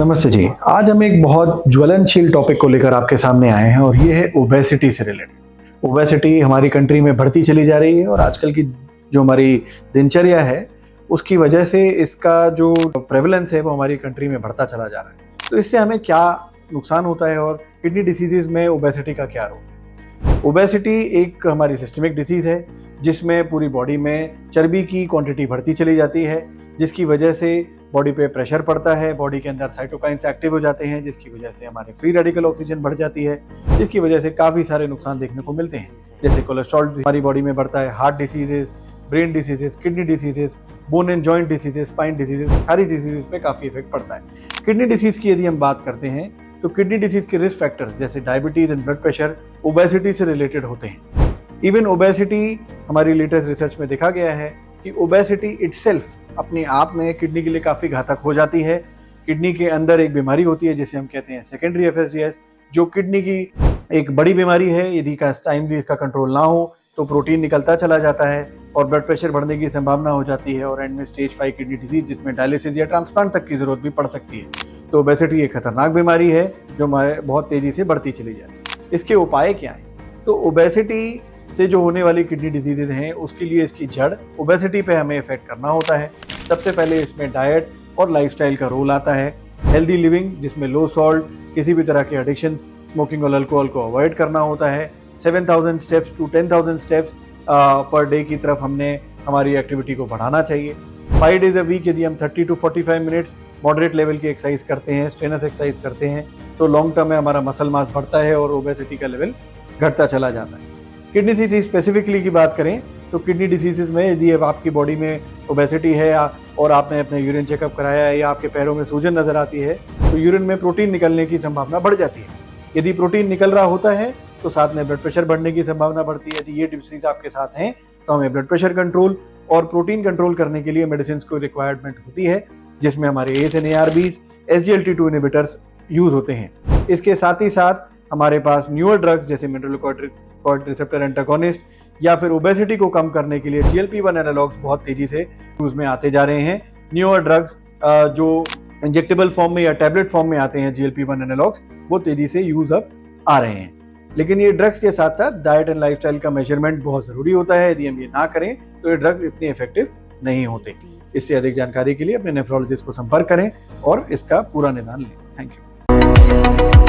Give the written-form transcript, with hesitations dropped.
नमस्ते जी। आज हम एक बहुत ज्वलनशील टॉपिक को लेकर आपके सामने आए हैं और ये है ओबेसिटी से रिलेटेड। ओबेसिटी हमारी कंट्री में बढ़ती चली जा रही है और आजकल की जो हमारी दिनचर्या है उसकी वजह से इसका जो प्रेवलेंस है वो हमारी कंट्री में बढ़ता चला जा रहा है। तो इससे हमें क्या नुकसान होता है और किडनी डिसीजेज में ओबेसिटी का क्या रोल है। ओबेसिटी एक हमारी सिस्टमिक डिसीज़ है जिसमें पूरी बॉडी में चर्बी की क्वांटिटी बढ़ती चली जाती है, जिसकी वजह से बॉडी पे प्रेशर पड़ता है, बॉडी के अंदर साइटोकाइंस एक्टिव हो जाते हैं, जिसकी वजह से हमारे फ्री रेडिकल ऑक्सीजन बढ़ जाती है, जिसकी वजह से काफ़ी सारे नुकसान देखने को मिलते हैं, जैसे कोलेस्ट्रॉल हमारी बॉडी में बढ़ता है, heart diseases, brain diseases, kidney diseases, bone and joint diseases, spine diseases, सारी डिसीजेज पे काफ़ी इफेक्ट पड़ता है। किडनी डिसीज की यदि हम बात करते हैं तो किडनी डिसीज के रिस्क फैक्टर्स जैसे diabetes and blood pressure obesity से रिलेटेड होते हैं। इवन ओबेसिटी हमारी लेटेस्ट रिसर्च में देखा गया है कि ओबेसिटी इटसेल्फ अपने आप में किडनी के लिए काफ़ी घातक हो जाती है। किडनी के अंदर एक बीमारी होती है जिसे हम कहते हैं सेकेंडरी एफएसजीएस, जो किडनी की एक बड़ी बीमारी है। यदि टाइमली इसका कंट्रोल ना हो तो प्रोटीन निकलता चला जाता है और ब्लड प्रेशर बढ़ने की संभावना हो जाती है और एंड में स्टेज 5 किडनी डिजीज जिसमें डायलिसिस या ट्रांसप्लांट तक की जरूरत भी पड़ सकती है। तो ओबेसिटी एक खतरनाक बीमारी है जो हमारे बहुत तेजी से बढ़ती चली जाती है। इसके उपाय क्या हैं? तो ओबेसिटी से जो होने वाली किडनी डिजीजेज हैं उसके लिए इसकी जड़ ओबेसिटी पे हमें इफेक्ट करना होता है। सबसे पहले इसमें डाइट और लाइफस्टाइल का रोल आता है। हेल्दी लिविंग जिसमें लो सॉल्ट, किसी भी तरह के एडिक्शन, स्मोकिंग और अल्कोहल को अवॉइड करना होता है। 7,000 steps to 10,000 steps per day की तरफ हमने हमारी एक्टिविटी को बढ़ाना चाहिए। 5 डेज अ वीक यदि हम 30 टू 45 मिनट्स मॉडरेट लेवल की एक्सरसाइज करते हैं, स्ट्रेनस एक्सरसाइज करते हैं, तो लॉन्ग टर्म में हमारा मसल मास बढ़ता है और ओबेसिटी का लेवल घटता चला जाता है। किडनी डिसीज स्पेसिफिकली की बात करें तो किडनी डिसीजेज में यदि आपकी बॉडी में ओबेसिटी है और आपने अपने यूरिन चेकअप कराया है या आपके पैरों में सूजन नजर आती है तो यूरिन में प्रोटीन निकलने की संभावना बढ़ जाती है। यदि प्रोटीन निकल रहा होता है तो साथ में ब्लड प्रेशर बढ़ने की संभावना बढ़ती है। यदि ये डिसीज आपके साथ हैं तो हमें ब्लड प्रेशर कंट्रोल और प्रोटीन कंट्रोल करने के लिए मेडिसिन को रिक्वायरमेंट होती है, जिसमें हमारे ACE/ARBs, SGLT2 इनहिबिटर्स यूज होते हैं। इसके साथ ही साथ हमारे पास न्यूअर ड्रग्स जैसे मिनरलोकॉर्ड रिसेप्टर एंटागोनिस्ट या फिर ओबेसिटी को कम करने के लिए GLP-1 एनालॉग्स बहुत तेजी से यूज में आते जा रहे हैं। न्यूअर ड्रग्स जो इंजेक्टेबल फॉर्म में या टैबलेट फॉर्म में आते हैं, GLP-1 एनालॉग्स, वो तेजी से यूज अप आ रहे हैं। लेकिन ये ड्रग्स के साथ साथ डाइट एंड लाइफस्टाइल का मेजरमेंट बहुत जरूरी होता है। यदि हम ये ना करें तो ये ड्रग्स इतने इफेक्टिव नहीं होते। इससे अधिक जानकारी के लिए अपने नेफ्रोलॉजिस्ट को संपर्क करें और इसका पूरा निदान लें। Thank you.